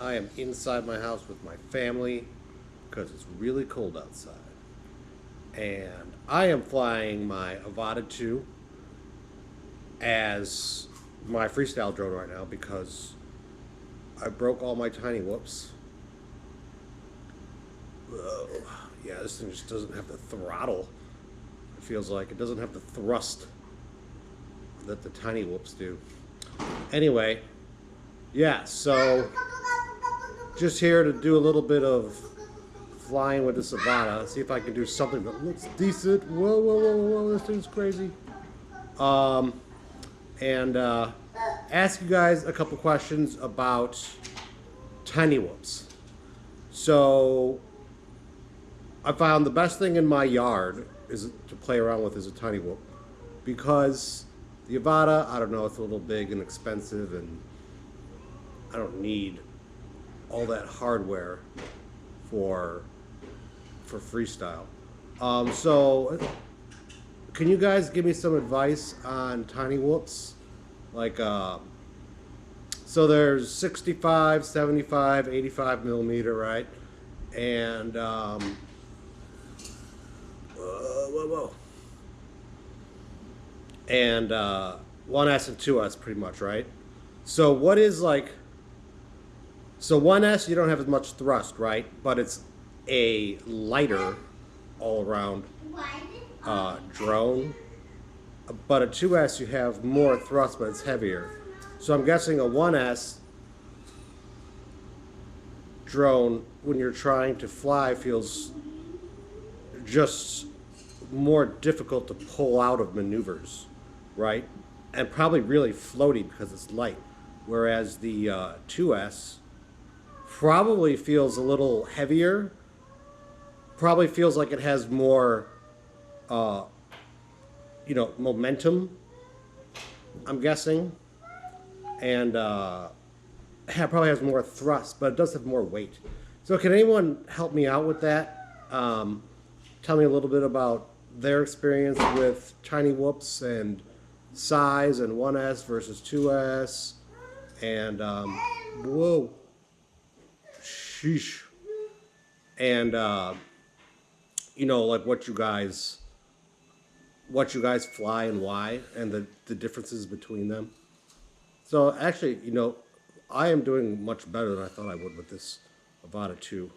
I am inside my house with my family because it's really cold outside. And I am flying my Avata 2 as my freestyle drone right now because I broke all my tiny whoops. Whoa. Yeah, this thing just doesn't have the throttle. It feels like it doesn't have the thrust that the tiny whoops do. Anyway, yeah, so just here to do a little bit of flying with this Avata, see if I can do something that looks decent. Whoa, whoa, whoa, whoa, this thing's crazy. And ask you guys a couple questions about tiny whoops. So I found the best thing in my yard is to play around with is a tiny whoop, because the Avata, I don't know, it's a little big and expensive, and I don't need all that hardware for freestyle. So can you guys give me some advice on tiny whoops? Like, so there's 65, 75, 85 millimeter, right? And, whoa. And 1S and 2S pretty much, right? So what is like, so 1S you don't have as much thrust, right? But it's a lighter all around drone. But a 2S you have more thrust, but it's heavier. So I'm guessing a 1S drone, when you're trying to fly, feels just more difficult to pull out of maneuvers, right? And probably really floaty because it's light. Whereas the 2S probably feels a little heavier. Probably feels like it has more, momentum, I'm guessing. And probably has more thrust, but it does have more weight. So can anyone help me out with that? Tell me a little bit about their experience with tiny whoops and size and 1S versus 2S. And, whoa. Sheesh. And, like what you guys fly and why, and the differences between them. So actually, I am doing much better than I thought I would with this Avata 2.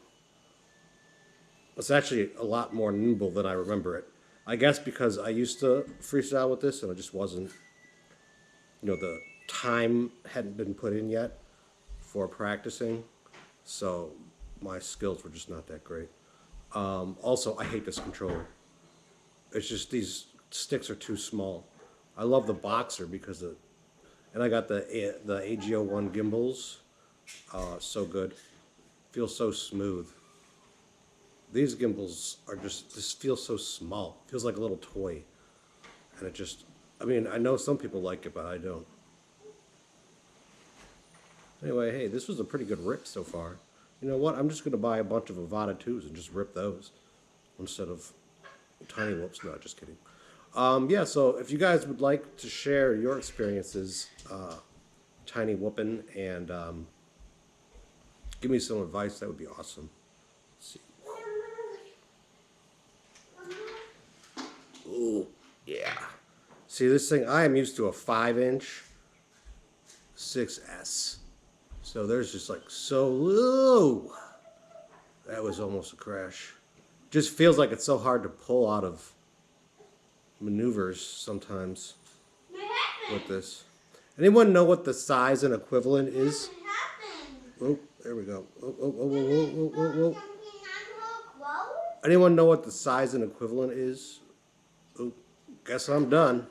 It's actually a lot more nimble than I remember it. I guess because I used to freestyle with this and it just wasn't, the time hadn't been put in yet for practicing. So my skills were just not that great. Also, I hate this controller. It's just these sticks are too small. I love the Boxer because and I got the AGO1 gimbals. So good. Feels so smooth. These gimbals are just feel so small. Feels like a little toy. And it just, I know some people like it, but I don't. Anyway, hey, this was a pretty good rip so far. You know what? I'm just going to buy a bunch of Avata 2s and just rip those instead of tiny whoops. No, just kidding. Yeah, so if you guys would like to share your experiences tiny whooping and give me some advice, that would be awesome. Let's see. Ooh, yeah. See, this thing, I am used to a 5-inch 6S. So there's just like so low. That was almost a crash. Just feels like it's so hard to pull out of maneuvers sometimes with this. Anyone know what the size and equivalent is? Oh, there we go. Oh. Anyone know what the size and equivalent is? Oh, guess I'm done.